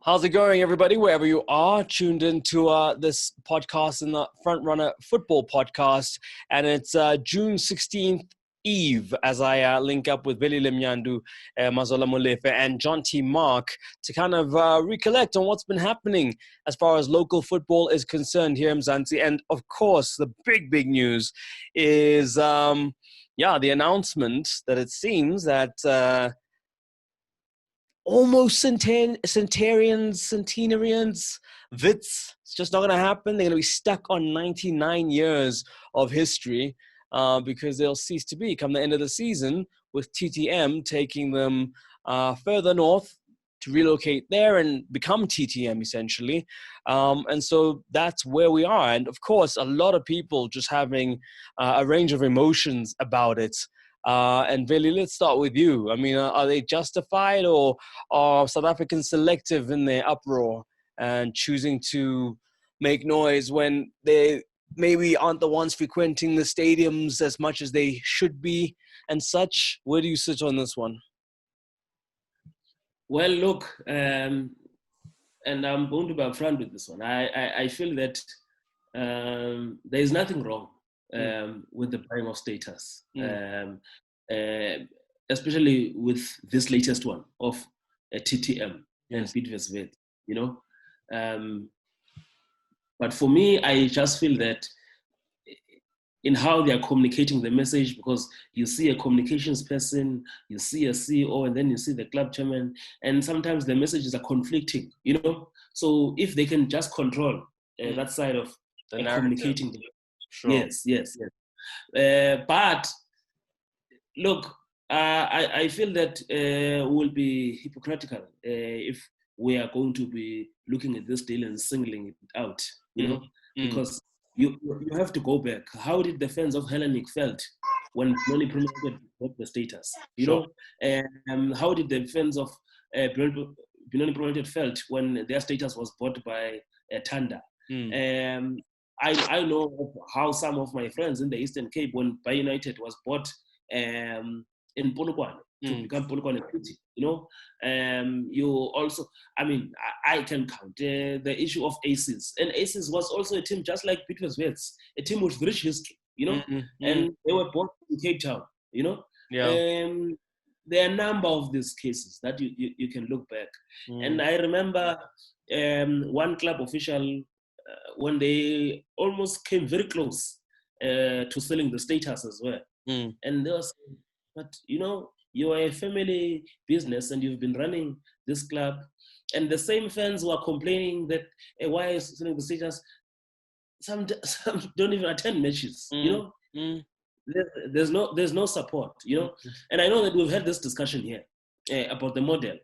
How's it going, everybody? Wherever you are, tuned into this podcast in the Front Runner Football Podcast, and it's June 16th Eve as I link up with Veli Limnyandu, Mazola Molefe, and John T. Mark to kind of recollect on what's been happening as far as local football is concerned here in Mzansi. And of course, the big news is, the announcement that it seems that almost centenarians, WITS. It's just not going to happen. They're going to be stuck on 99 years of history because they'll cease to be come the end of the season, with TTM taking them further north to relocate there and become TTM essentially. And so that's where we are. And of course, a lot of people just having a range of emotions about it. And Veli, let's start with you. I mean, are they justified, or are South Africans selective in their uproar and choosing to make noise when they maybe aren't the ones frequenting the stadiums as much as they should be and such? Where do you sit on this one? Well, look, and I'm going to be upfront with this one. I feel that there is nothing wrong with the buying of status, especially with this latest one of TTM and Bidvest, you know. But for me, I just feel that in how they are communicating the message, because you see a communications person, you see a CEO, and then you see the club chairman, and sometimes the messages are conflicting, you know. So if they can just control that side of communicating, sure. Yes. But look, I feel that we'll be hypocritical if we are going to be looking at this deal and singling it out, you know, because you have to go back. How did the fans of Hellenic felt when Benoni Promoted got the status? You know, how did the fans of Benoni Promoted felt when their status was bought by Tanda? I know how some of my friends in the Eastern Cape, when Bay United was bought in Polokwane to become Polokwane City, you know, you also, I mean, I can count the issue of Aces. And Aces was also a team just like Bidvest, a team with rich history, you know, and they were bought in Cape Town, you know. There are a number of these cases that you can look back. And I remember one club official, when they almost came very close to selling the status as well. And they were saying, but you know, you are a family business and you've been running this club. And the same fans were complaining that why is selling the status? Some don't even attend matches, you know. There's no support, you know. And I know that we've had this discussion here about the model.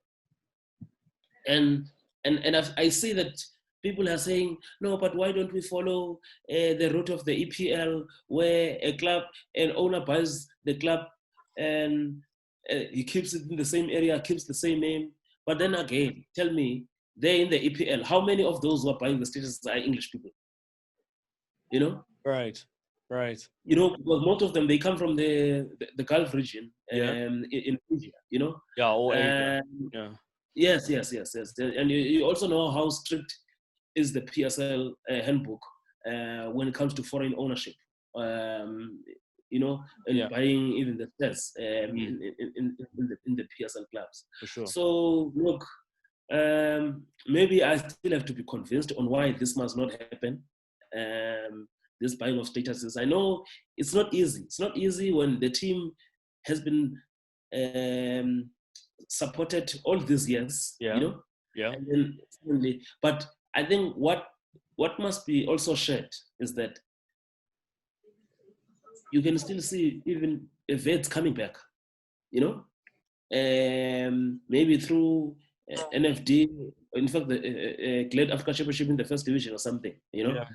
And I see that people are saying, no, but why don't we follow the route of the EPL, where a club, an owner buys the club and he keeps it in the same area, keeps the same name. But then again, tell me, they're in the EPL. How many of those who are buying the status are English people? You know? Right. You know, because most of them, they come from the Gulf region in Asia, you know? Yeah, or Asia. Yes. And you also know how strict is the PSL handbook when it comes to foreign ownership, you know, and buying even the shares in the PSL clubs. For sure. So look, maybe I still have to be convinced on why this must not happen. This buying of statuses. I know it's not easy. It's not easy when the team has been supported all these years, you know. And then suddenly, but I think what must be also shared is that you can still see even Wits coming back, you know, maybe through NFD, in fact, the Glad Africa Championship in the first division or something, you know.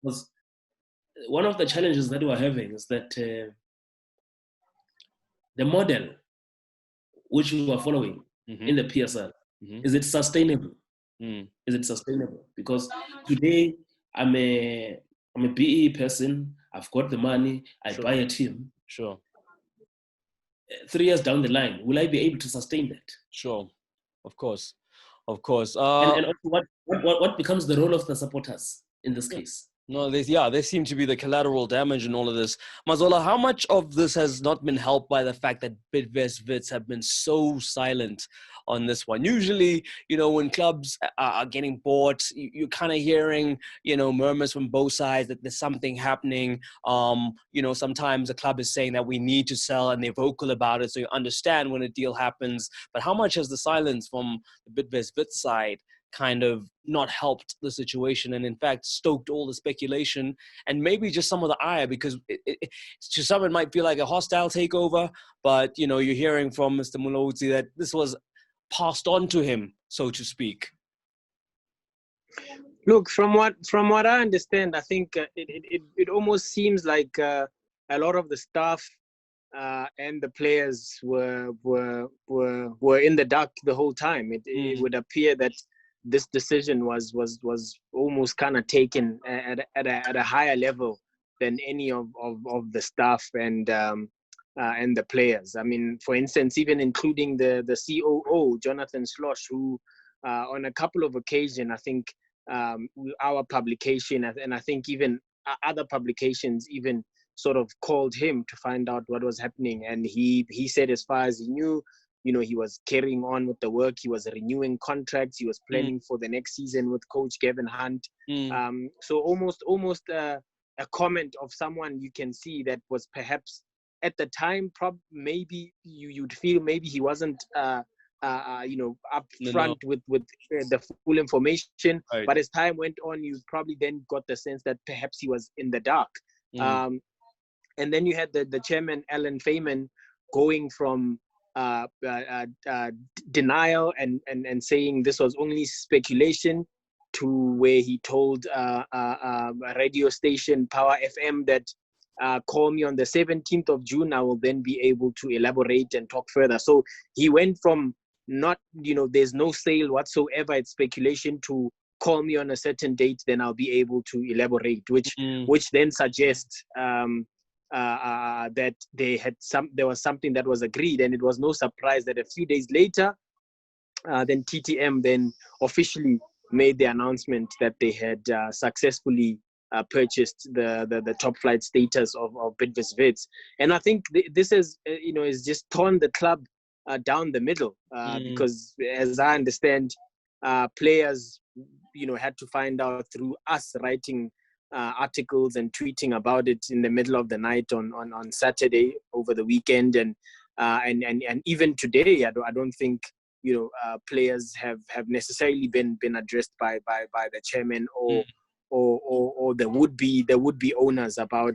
Because one of the challenges that we're having is that the model which we are following in the PSL, is it sustainable? Is it sustainable? Because today I'm a BE person. I've got the money. I buy a team. Sure. 3 years down the line, will I be able to sustain that? Sure. Of course. of course. And also what becomes the role of the supporters in this case? No, they seem to be the collateral damage in all of this. Mazola, how much of this has not been helped by the fact that Bidvest Wits have been so silent on this one? Usually, when clubs are getting bought, you're kind of hearing, murmurs from both sides that there's something happening. Sometimes a club is saying that we need to sell and they're vocal about it, so you understand when a deal happens. But how much has the silence from the Bidvest Wits side kind of not helped the situation and in fact stoked all the speculation and maybe just some of the ire, because to some it might feel like a hostile takeover, but you're hearing from Mr. Mulodzi that this was passed on to him, so to speak. Look, from what I understand, I think it almost seems like a lot of the staff and the players were in the dark the whole time. It would appear that this decision was almost kind of taken at a higher level than any of the staff and the players. I mean, for instance, even including the COO Jonathan Slosh, who on a couple of occasions, I think our publication and I think even other publications even sort of called him to find out what was happening, and he said as far as he knew, he was carrying on with the work. He was renewing contracts. He was planning for the next season with Coach Gavin Hunt. So almost a comment of someone you can see that was perhaps at the time, maybe you'd feel maybe he wasn't up front with the full information. Right. But as time went on, you probably then got the sense that perhaps he was in the dark. And then you had the chairman, Alan Feynman, going from denial and saying this was only speculation to where he told a radio station, Power FM, that call me on the 17th of June. I will then be able to elaborate and talk further. So he went from not, there's no sale whatsoever, it's speculation, to call me on a certain date, then I'll be able to elaborate, which then suggests that there was something that was agreed. And it was no surprise that a few days later, then TTM then officially made the announcement that they had successfully purchased the top flight status of Bidvest Wits. And I think this is just torn the club down the middle, because as I understand, players had to find out through us writing articles and tweeting about it in the middle of the night on Saturday over the weekend, and even today, I don't think players have necessarily been addressed by the chairman or the would be owners about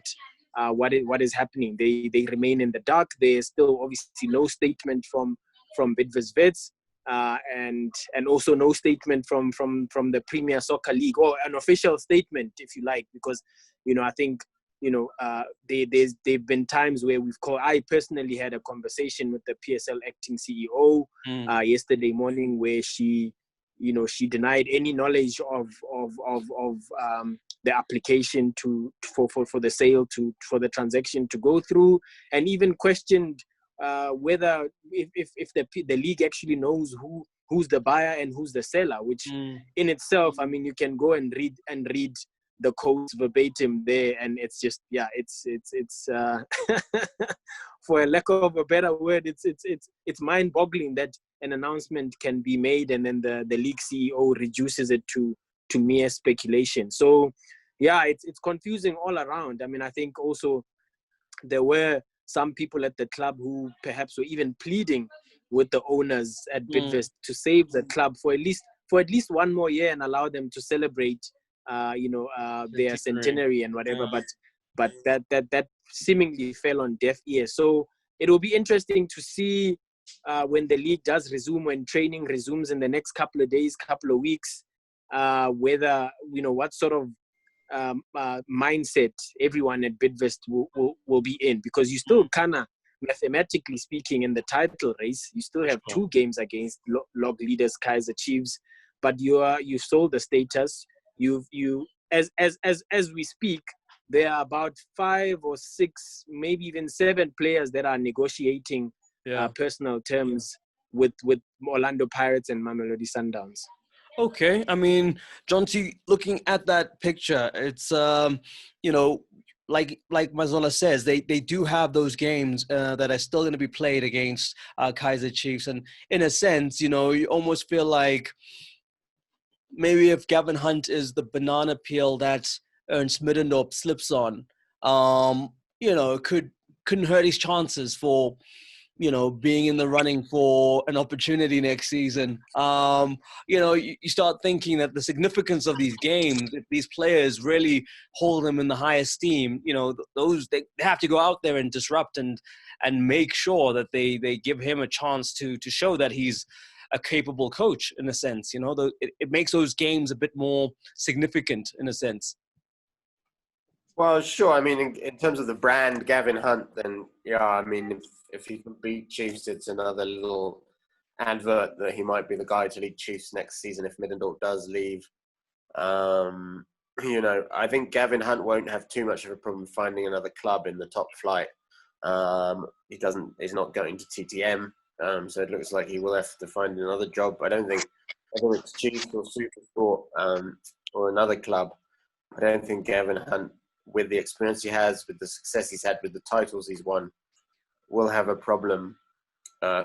what is happening. They remain in the dark. There's still obviously no statement from Bidvest Wits. And also no statement from the Premier Soccer League, or an official statement, if you like, because I think there've been times where I personally had a conversation with the PSL acting CEO yesterday morning, where she denied any knowledge of the application for the sale for the transaction to go through, and even questioned whether if the league actually knows who's the buyer and who's the seller, which in itself, I mean, you can go and read the codes verbatim there, and it's just it's for a lack of a better word, it's mind-boggling that an announcement can be made and then the league CEO reduces it to mere speculation. So it's confusing all around. I mean, I think also there were some people at the club who perhaps were even pleading with the owners at Bidvest to save the club for at least one more year and allow them to celebrate their centenary and whatever. But that seemingly fell on deaf ears. So it will be interesting to see when the league does resume, when training resumes in the next couple of days, couple of weeks, whether what sort of mindset everyone at Bidvest will be in, because you still kind of, mathematically speaking, in the title race, you still have two games against log leaders Kaizer Chiefs, but you sold the status. As we speak, there are about 5 or 6, maybe even 7 players that are negotiating personal terms with Orlando Pirates and Mamelodi Sundowns. Okay, I mean, John T, looking at that picture, it's you know, like Mazola says, they do have those games that are still going to be played against Kaizer Chiefs, and in a sense, you know, you almost feel like maybe if Gavin Hunt is the banana peel that Ernst Middendorp slips on, you know, couldn't hurt his chances for, you know, being in the running for an opportunity next season. You know, you start thinking that the significance of these games, if these players really hold them in the high esteem, you know, they have to go out there and disrupt and make sure that they give him a chance to show that he's a capable coach in a sense. You know, it makes those games a bit more significant in a sense. Well, sure. I mean, in terms of the brand, Gavin Hunt, then, yeah, I mean, if he can beat Chiefs, it's another little advert that he might be the guy to lead Chiefs next season if Middendorp does leave. You know, I think Gavin Hunt won't have too much of a problem finding another club in the top flight. He's not going to TTM, so it looks like he will have to find another job. I don't think, whether it's Chiefs or Supersport or another club, I don't think Gavin Hunt, with the experience he has, with the success he's had, with the titles he's won, will have a problem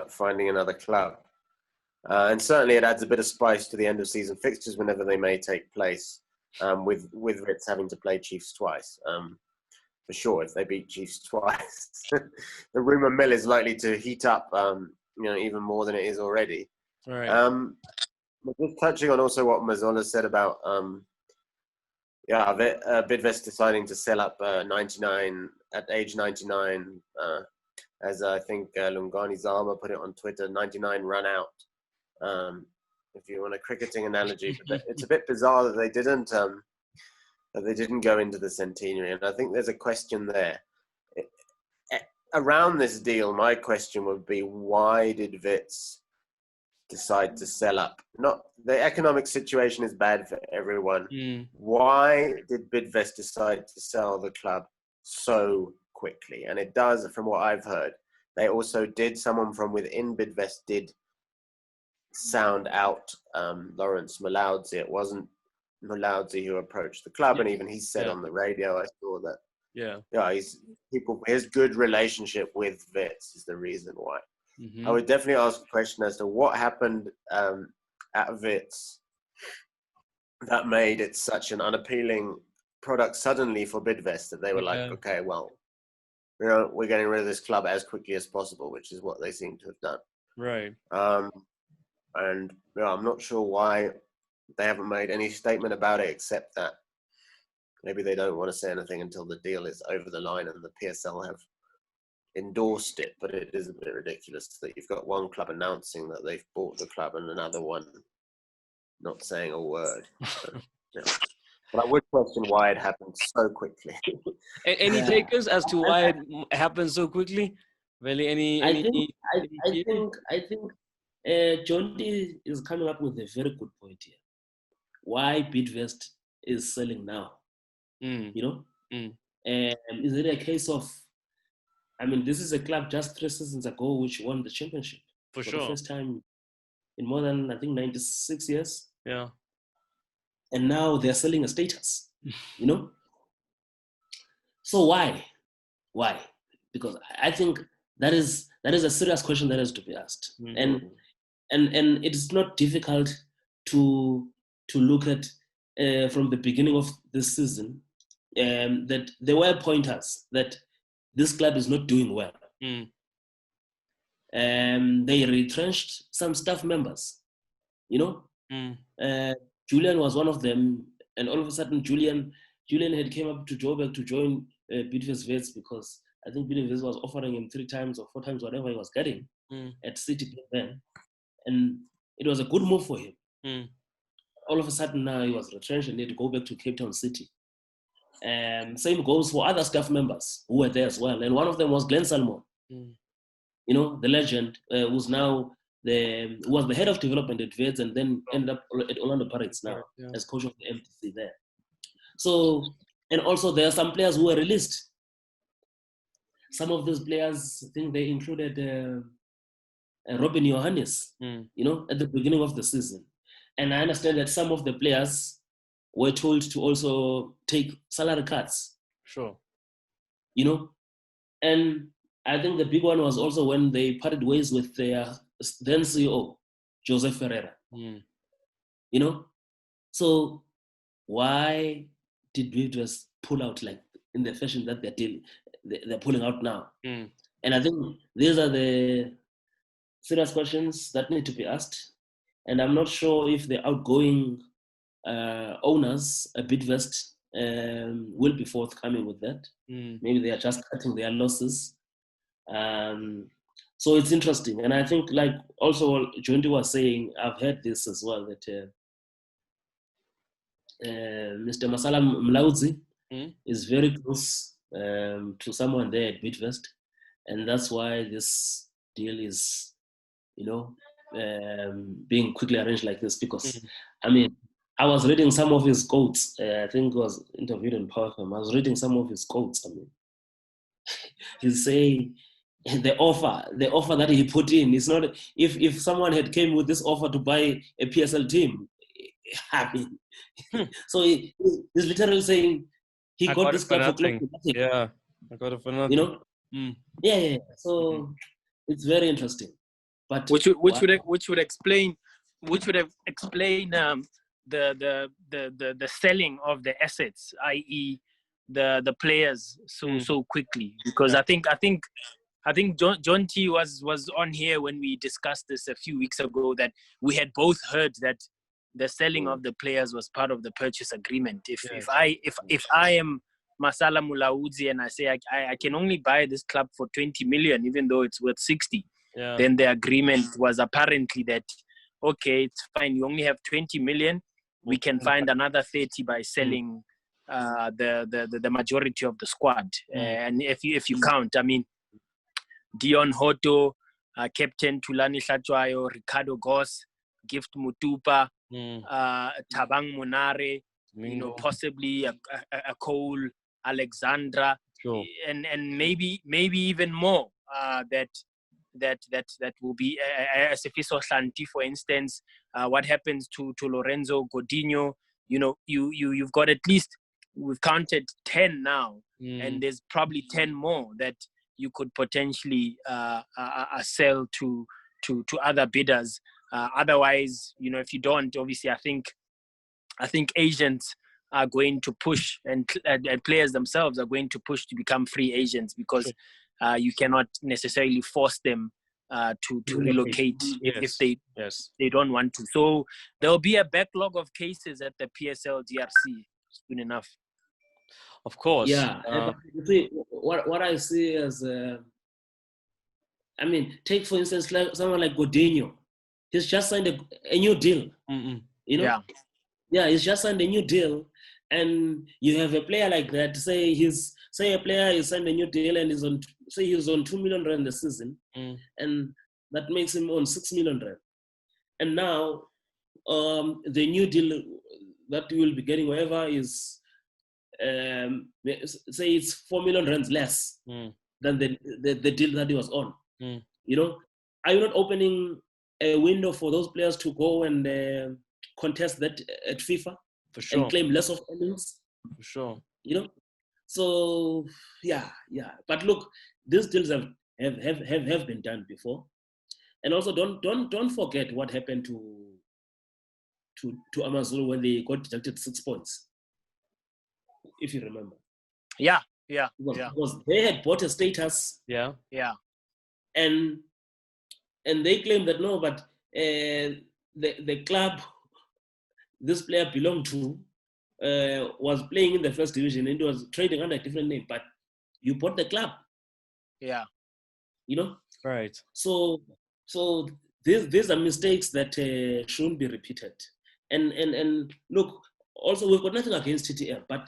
finding another club. And certainly it adds a bit of spice to the end of season fixtures whenever they may take place, with Wits having to play Chiefs twice. For sure, if they beat Chiefs twice, the rumour mill is likely to heat up, you know, even more than it is already. All right. But just touching on also what Mazola said about Bidvest deciding to sell up 99 at age 99, as I think Lungani Zama put it on Twitter, 99 run out. If you want a cricketing analogy, but it's a bit bizarre that they didn't go into the centenary, and I think there's a question there. Around this deal, my question would be, why did Wits decide to sell up? Not the economic situation is bad for everyone. Why did Bidvest decide to sell the club so quickly? And it does, from what I've heard, they also did, someone from within Bidvest did sound out Lawrence Malaudzi. It wasn't Malaudzi who approached the club, and even he said on the radio, I saw that. His good relationship with Wits is the reason why. I would definitely ask a question as to what happened at Wits that made it such an unappealing product suddenly for Bidvest that they were like, okay, well, you know, we're getting rid of this club as quickly as possible, which is what they seem to have done. Right. And I'm not sure why they haven't made any statement about it, except that maybe they don't want to say anything until the deal is over the line and the PSL have endorsed it. But it is a bit ridiculous that you've got one club announcing that they've bought the club and another one not saying a word. So, but I would question why it happened so quickly. Any takers as to why it happened so quickly? Really, I think John D is coming up with a very good point here. Why Bidvest is selling now? You know, is it a case of? I mean, this is a club just 3 seasons ago which won the championship for the first time in more than, I think, 96 years. Yeah. And now they're selling a status, you know? So why? Why? Because I think that is a serious question that has to be asked. And it's not difficult to look at from the beginning of this season that there were pointers that this club is not doing well. They retrenched some staff members, you know. Julian was one of them, and all of a sudden Julian had came up to Joburg to join Bidvest Wits because I think Bidvest was offering him 3 times or 4 times whatever he was getting at City then, and it was a good move for him. All of a sudden now he was retrenched and he had to go back to Cape Town City. Same goes for other staff members who were there as well, and one of them was Glenn Salmon, you know, the legend who's now who was the head of development at Wits and then ended up at Orlando Pirates now as coach of the MTC there. So, and also there are some players who were released. Some of those players, I think they included Robin Johannes, Mm. at the beginning of the season. And I understand that some of the players were told to also take salary cuts, Sure. And I think the big one was also when they parted ways with their then CEO, Joseph Ferreira. Mm. So why did we just pull out like in the fashion that they're pulling out now? Mm. And I think these are the serious questions that need to be asked. And I'm not sure if the outgoing owners, Bidvest, will be forthcoming with that. Mm. Maybe they are just cutting their losses. So it's interesting. And I think, like also Jondi was saying, I've heard this as well, that Mr. Masala Mlaudzi is very close to someone there at Bidvest. And that's why this deal is, being quickly arranged like this. Because, I mean, I was reading some of his quotes. I think it was interviewed in PowerFM. I was reading some of his quotes. I mean, he's saying the offer that he put in is not. If someone had came with this offer to buy a PSL team, I mean, so he's literally saying he got this club for close to nothing. Yeah, I got it for nothing. Yeah. So it's very interesting. But which would explain the selling of the assets, i.e. the players so quickly, because I think John T was on here when we discussed this a few weeks ago, that we had both heard that the selling of the players was part of the purchase agreement. If I am Masala Mulaudzi and I say I can only buy this club for 20 million even though it's worth 60, then the agreement was apparently that, okay, it's fine, you only have 20 million, we can find another 30 by selling the majority of the squad. And if you count, I mean, Dion Hoto, Captain Tulani Hlatshwayo, Ricardo Goss, Gift Mutupa, Tabang Munare, possibly a Cole Alexandra, and maybe even more that will be Sefiso Santi, for instance. What happens to Lorenzo Godinho? You've got at least, we've counted 10 now, and there's probably 10 more that you could potentially sell to other bidders. Otherwise, if you don't, obviously, I think agents are going to push, and players themselves are going to push to become free agents, because you cannot necessarily force them to relocate if they don't want to. So there'll be a backlog of cases at the PSL DRC soon enough. Of course. Yeah. See, what I see as, I mean, take for instance like someone like Godinho. He's just signed a new deal. Yeah, he's just signed a new deal, and you have a player like that. Say a player is signed a new deal and he's on 2 million rand a season, and that makes him on 6 million rand. And now, the new deal that you will be getting, wherever is, say it's 4 million rands less than the deal that he was on. Are you not opening a window for those players to go and contest that at FIFA? For sure. And claim less of earnings? For sure. So yeah. But look, these deals have been done before. And also don't forget what happened to Amazulu when they got deducted 6 points, if you remember. Yeah. Because they had bought a status. Yeah. And they claimed that no, but the club this player belonged to was playing in the first division and it was trading under a different name, but you bought the club. Yeah. Right. So these are mistakes that shouldn't be repeated. And look, also we've got nothing against TTM, but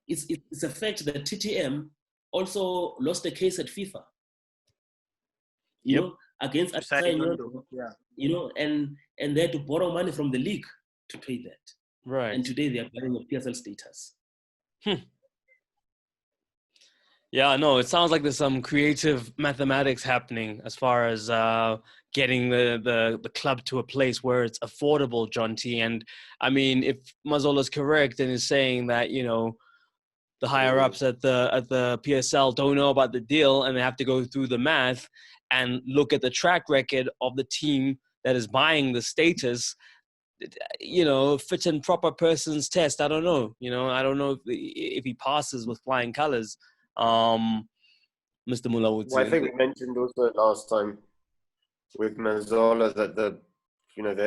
it's a fact that TTM also lost a case at FIFA. Against and they had to borrow money from the league to pay that. Right. And today they are buying a PSL status. Yeah, no, it sounds like there's some creative mathematics happening as far as getting the club to a place where it's affordable, John T. And I mean, if Mazzola's correct and is saying that, you know, the higher ups at the PSL don't know about the deal and they have to go through the math and look at the track record of the team that is buying the status, you know, fit and proper person's test. I don't know. You know, I don't know if he passes with flying colors. Mr. Mullah would Well, I say. think we mentioned also last time with Mazzola that there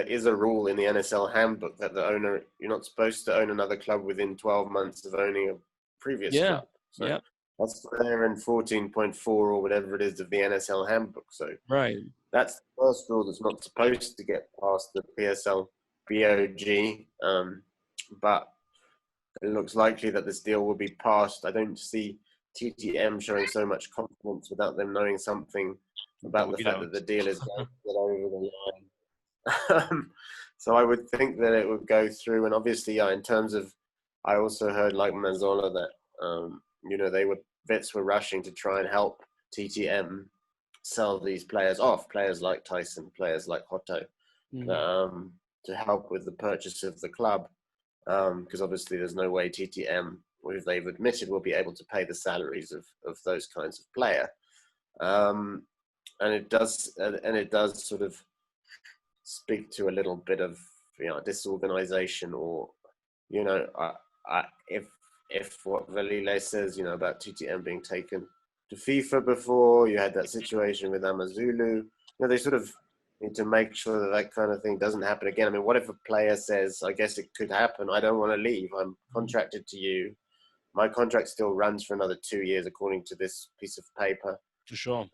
is a rule in the NSL handbook that the owner, you're not supposed to own another club within 12 months of owning a previous Yeah, club. So yeah, that's there in 14.4 or whatever it is of the NSL handbook. So right. that's the first rule that's not supposed to get past the PSL BOG. But it looks likely that this deal will be passed. I don't see TTM showing so much confidence without them knowing something about the We fact don't. that the deal is going to get over the line. So I would think that it would go through. And obviously, yeah, in terms of, I also heard like Mazzola that, WITS were rushing to try and help TTM sell these players off, players like Tyson, players like Hotto, to help with the purchase of the club. Because obviously there's no way TTM, which they've admitted, will be able to pay the salaries of those kinds of player. And it does sort of speak to a little bit of disorganization, or if what Valile says about TTM being taken to FIFA before, you had that situation with Amazulu. They sort of need to make sure that kind of thing doesn't happen again. I mean, what if a player says, I guess it could happen, I don't want to leave, I'm contracted to you, my contract still runs for another 2 years according to this piece of paper. For sure.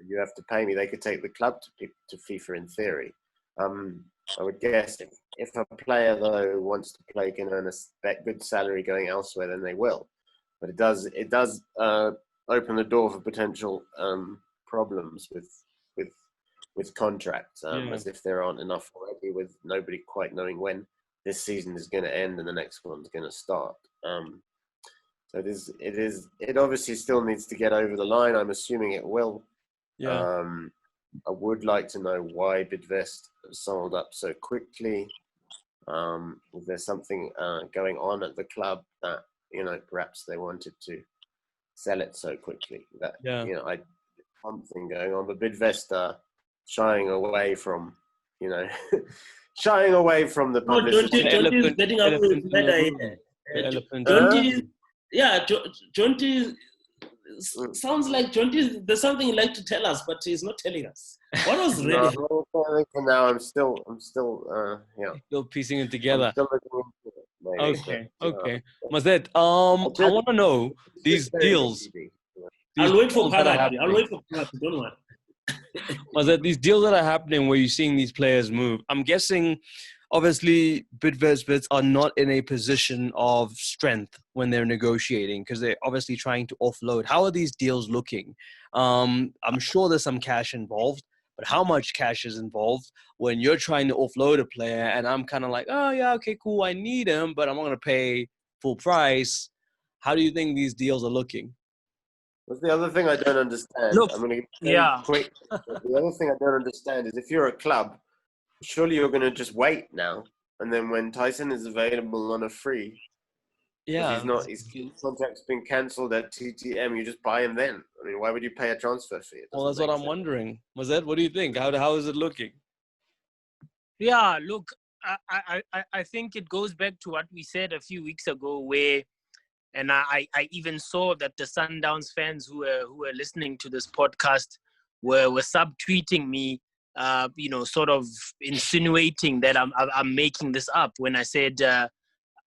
You have to pay me. They could take the club to FIFA in theory. I would guess if a player though wants to play, can earn a good salary going elsewhere, then they will. But it does open the door for potential problems with contracts, as if there aren't enough already, with nobody quite knowing when this season is going to end and the next one's going to start. So it obviously still needs to get over the line. I'm assuming it will. Yeah. I would like to know why Bidvest sold up so quickly. Was there something going on at the club that perhaps they wanted to sell it so quickly? That something going on. But Bidvest shying away from shying away from the publicity. Jonty is getting out of his Jonty, Jonty sounds like Jonty. There's something he'd like to tell us, but he's not telling us. What was really? No, for now, I'm still Still piecing it together. Still looking into it, maybe, Okay. Mazet, I want to know these deals. I'll wait for Pagat. Don't worry. Mazet, these deals that are happening where you're seeing these players move, I'm guessing obviously Bidvest are not in a position of strength when they're negotiating because they're obviously trying to offload. How are these deals looking? I'm sure there's some cash involved, but how much cash is involved when you're trying to offload a player and I'm kind of like, oh yeah, okay, cool, I need him, but I'm not going to pay full price. How do you think these deals are looking? What's the other thing I don't understand? Look, I'm going to get quick. The other thing I don't understand is if you're a club, surely you're going to just wait now, and then when Tyson is available on a free, his contract's been cancelled at TTM, you just buy him then. I mean, why would you pay a transfer fee? Well, that's what I'm wondering. Mazet, what do you think? How is it looking? Yeah, look, I think it goes back to what we said a few weeks ago, where, and I even saw that the Sundowns fans who were listening to this podcast were subtweeting me, sort of insinuating that I'm making this up when I said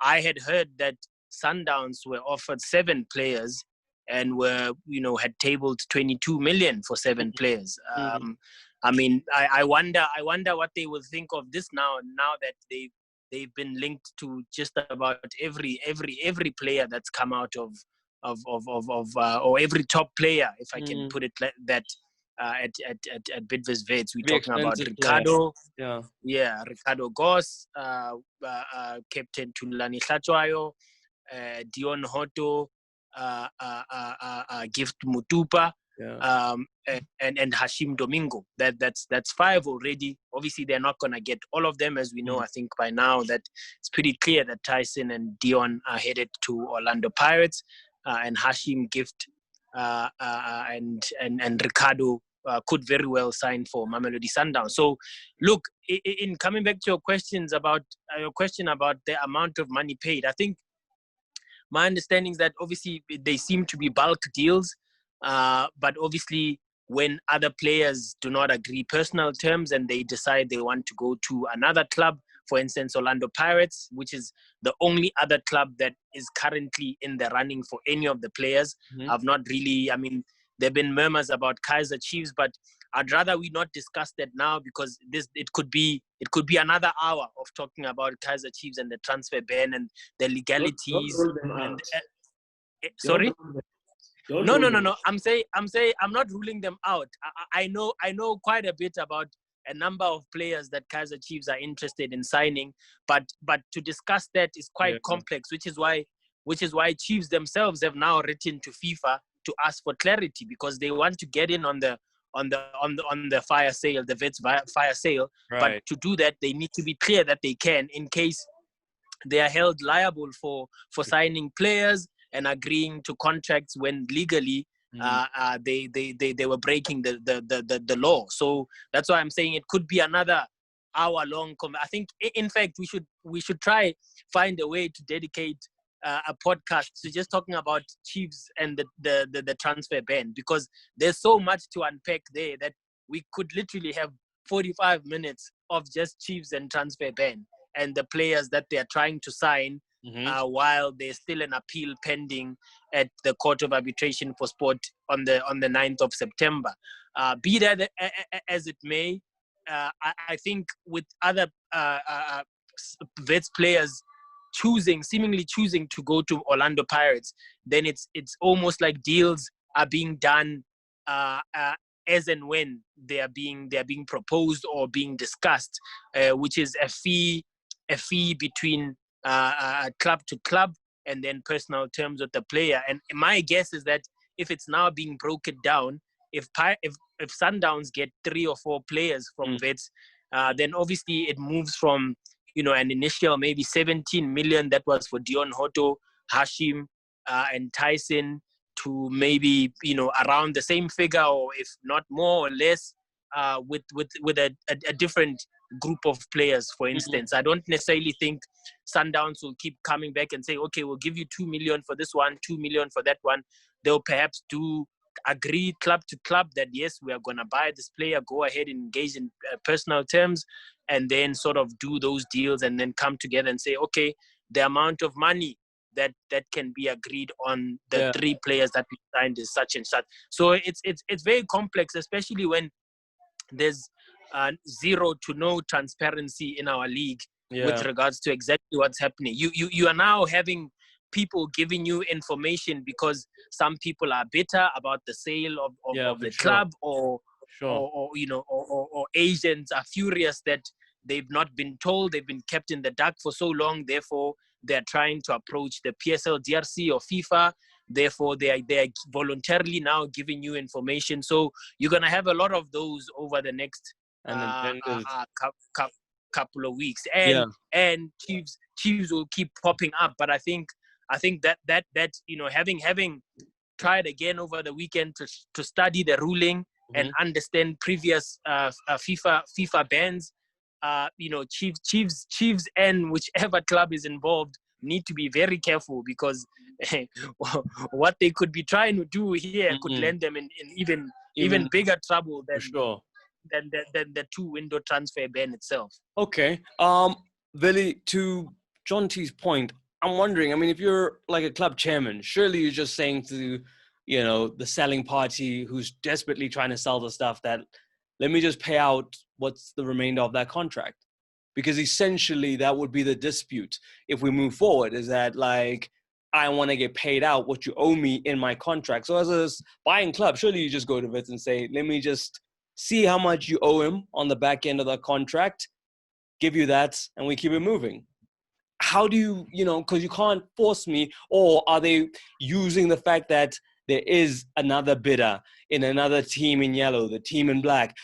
I had heard that Sundowns were offered 7 players and had tabled 22 million for 7 players. I mean, I wonder what they will think of this now that they've been linked to just about every player that's come out of or every top player, if I can put it like that, at Bidvest Wits. We're talking about Ricardo, Ricardo Goss, Captain Tunlani Hlatshwayo, Dion Hotto, Gift Mutupa, Yeah. and Hashim Domingo. That's 5 already. Obviously, they're not gonna get all of them, as we know. I think by now that it's pretty clear that Tyson and Dion are headed to Orlando Pirates, and Hashim, Gift, and Ricardo could very well sign for Mamelodi Sundowns. So, look, in coming back to your question about the amount of money paid, I think my understanding is that obviously they seem to be bulk deals, but obviously when other players do not agree personal terms and they decide they want to go to another club, for instance, Orlando Pirates, which is the only other club that is currently in the running for any of the players. I've not really, I mean, there have been murmurs about Kaizer Chiefs, but I'd rather we not discuss that now because it could be another hour of talking about Kaizer Chiefs and the transfer ban and the legalities. Don't rule them out. Sorry? Don't No. rule them out. I'm saying I'm not ruling them out. I know quite a bit about a number of players that Kaizer Chiefs are interested in signing, but to discuss that is quite complex, which is why Chiefs themselves have now written to FIFA to ask for clarity because they want to get in on the fire sale, the WITS fire sale. Right. But to do that, they need to be clear that they can, in case they are held liable for signing players and agreeing to contracts when legally they were breaking the law. So that's why I'm saying it could be another hour-long. I think, in fact, we should try find a way to dedicate a podcast to just talking about Chiefs and the transfer ban, because there's so much to unpack there that we could literally have 45 minutes of just Chiefs and transfer ban and the players that they are trying to sign while there's still an appeal pending at the Court of Arbitration for Sport on the 9th of September. Be that as it may, I think with other WITS players seemingly choosing to go to Orlando Pirates, then it's almost like deals are being done as and when they are being proposed or being discussed, which is a fee between club to club and then personal terms with the player. And my guess is that if it's now being broken down, if Sundowns get 3 or 4 players from WITS, then obviously it moves from an initial maybe 17 million that was for Dion Hoto, Hashim, and Tyson to maybe around the same figure, or if not more or less, with a different group of players. For instance, I don't necessarily think Sundowns will keep coming back and say, okay, we'll give you 2 million for this one, 2 million for that one. They'll perhaps agree club to club that yes, we are going to buy this player, go ahead and engage in personal terms, and then sort of do those deals and then come together and say, okay, the amount of money that can be agreed on the 3 players that we signed is such and such. So it's very complex, especially when there's zero to no transparency in our league with regards to exactly what's happening. You are now having people giving you information because some people are bitter about the sale of the club, or agents are furious that they've not been told, they've been kept in the dark for so long, therefore they're trying to approach the PSL, DRC, or FIFA. Therefore, they are voluntarily now giving you information. So you're going to have a lot of those over the next couple of weeks. And Chiefs will keep popping up. But I think that having tried again over the weekend to study the ruling and understand previous FIFA bans, Chiefs and whichever club is involved need to be very careful, because what they could be trying to do here could land them in even bigger trouble than the 2-window transfer ban itself. Okay. Vili, to John T's point, I'm wondering, I mean, if you're like a club chairman, surely you're just saying to, the selling party who's desperately trying to sell the stuff that, let me just pay out what's the remainder of that contract. Because essentially that would be the dispute if we move forward, is that like, I want to get paid out what you owe me in my contract. So as a buying club, surely you just go to WITS and say, let me just see how much you owe him on the back end of the contract, give you that, and we keep it moving. how do you, because you can't force me, or are they using the fact that there is another bidder in another team in yellow, the team in black,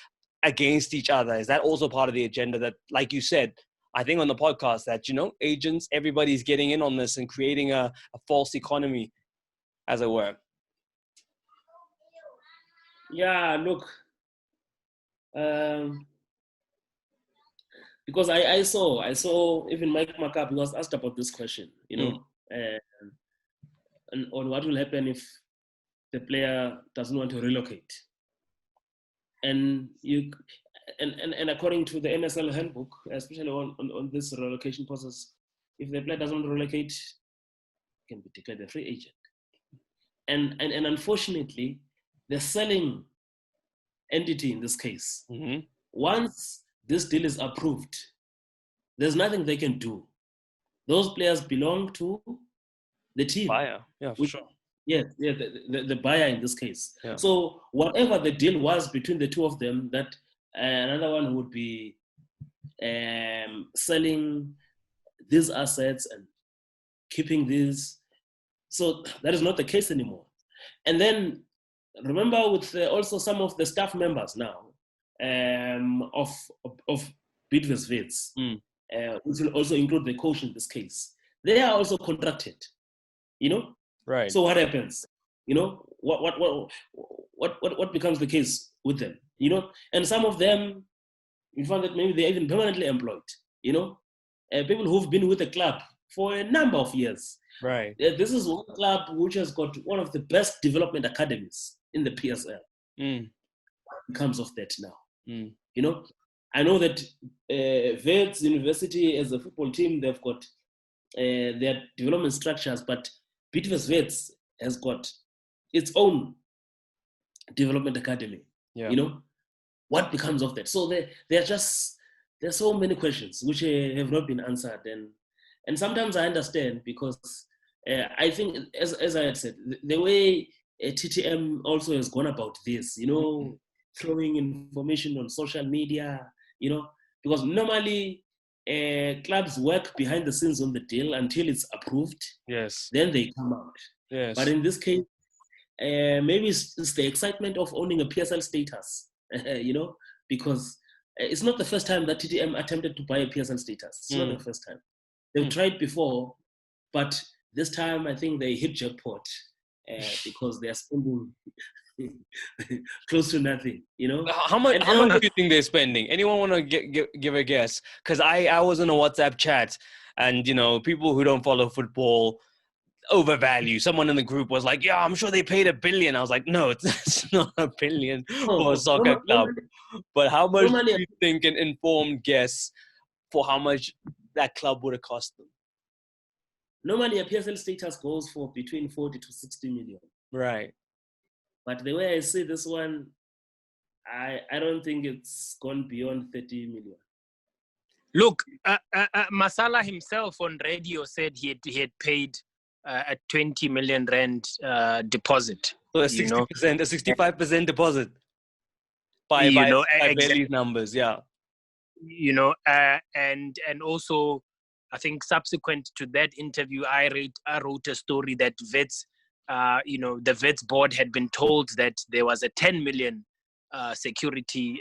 against each other? Is that also part of the agenda that, like you said, I think on the podcast, that, agents, everybody's getting in on this and creating a false economy, as it were? Yeah, look, because I saw even Mike McCarthy was asked about this question, and on what will happen if the player doesn't want to relocate. And and according to the NSL handbook, especially on this relocation process, if the player doesn't want to relocate, he can be declared a free agent. And unfortunately, the selling entity in this case, once this deal is approved, there's nothing they can do. Those players belong to the team. Buyer, yeah, for sure. Yeah, the buyer in this case. Yeah. So whatever the deal was between the two of them, that another one would be selling these assets and keeping these. So that is not the case anymore. And then remember, with also some of the staff members now of WITS, which will also include the coach in this case, they are also contracted. Right. So what happens? What becomes the case with them? And some of them, you find that maybe they're even permanently employed. People who've been with the club for a number of years. Right. This is one club which has got one of the best development academies in the PSL. It comes of that now. I know that WITS University as a football team, they've got their development structures, but WITS has got its own development academy. Yeah. What becomes of that? So there's so many questions which have not been answered, and sometimes I understand, because I think, as I had said, the way TTM also has gone about this, throwing information on social media, because normally clubs work behind the scenes on the deal until it's approved. Yes. Then they come out. Yes. But in this case, maybe it's the excitement of owning a PSL status, because it's not the first time that TTM attempted to buy a PSL status. It's not the first time. They've tried before, but this time I think they hit jackpot because they are spending close to nothing, How much do you think they're spending? Anyone want to give a guess? Because I was in a WhatsApp chat, and people who don't follow football overvalue. Someone in the group was like, "Yeah, I'm sure they paid $1 billion." I was like, "No, it's not $1 billion for a soccer club." But how much do you think an informed guess for how much that club would have cost them? Normally, a PSL status goes for between 40 to 60 million. Right. But the way I see this one, I don't think it's gone beyond 30 million. Look, Masala himself on radio said he had paid a 20 million rand deposit. So a 60%, a 65% deposit by Bailey's numbers, yeah. And also, I think subsequent to that interview, I wrote a story that WITS, the WITS board had been told that there was a 10 million security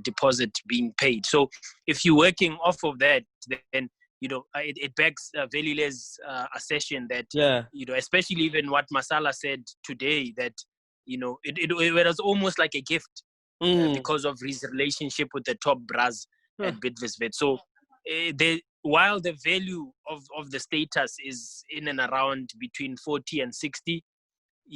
deposit being paid. So if you're working off of that, then it begs Velile's assertion that especially even what Masala said today, that it was almost like a gift because of his relationship with the top brass at WITS. So while the value of the status is in and around between 40 and 60,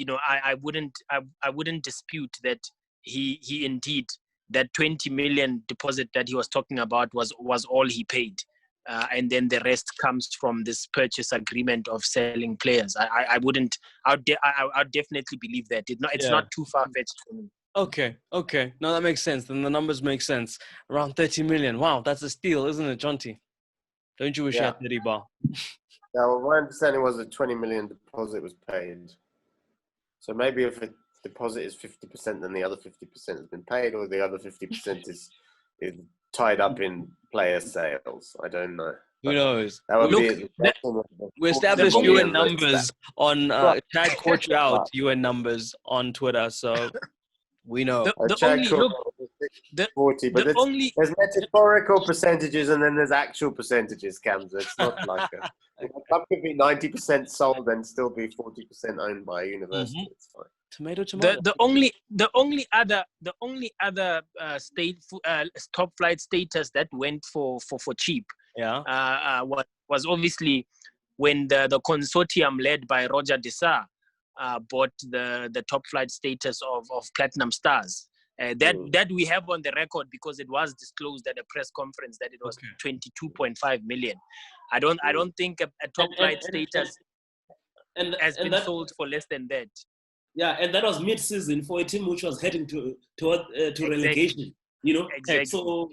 I wouldn't dispute that he indeed, that 20 million deposit that he was talking about was all he paid, and then the rest comes from this purchase agreement of selling players. I'd definitely believe that. It's not too far-fetched for me. Okay. No, that makes sense. Then the numbers make sense. Around 30 million. Wow, that's a steal, isn't it, Jonty? Don't you wish you had 30 bar? Yeah, well, my understanding was a 20 million deposit was paid. So maybe if a deposit is 50%, then the other 50% has been paid, or the other 50% is tied up in player sales. I don't know. Who knows? That would Look, be We established only- UN numbers on Right. Chad caught you out UN numbers on Twitter, so we know. The only look, the 40, but the only there's metaphorical percentages and then there's actual percentages, Camza. It's not like a club could be 90% sold and still be 40% owned by a university. It's fine. Tomato, tomato. the only other top flight status that went for cheap Yeah. was obviously when the consortium led by Roger Dessar bought the top flight status of Platinum Stars. That we have on the record because it was disclosed at a press conference that it was 22.5 million. I don't think a top flight status has been sold for less than that. Yeah, and that was mid-season for a team which was heading to relegation. You know, Exactly. So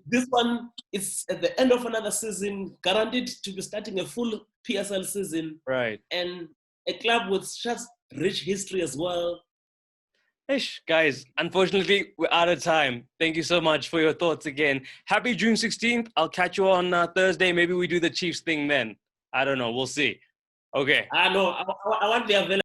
this one is at the end of another season, guaranteed to be starting a full PSL season, Right. and a club with just rich history as well. Ish, guys, unfortunately, we're out of time. Thank you so much for your thoughts again. Happy June 16th. I'll catch you on Thursday. Maybe we do the Chiefs thing then. I don't know. We'll see. Okay. I know. I want the available.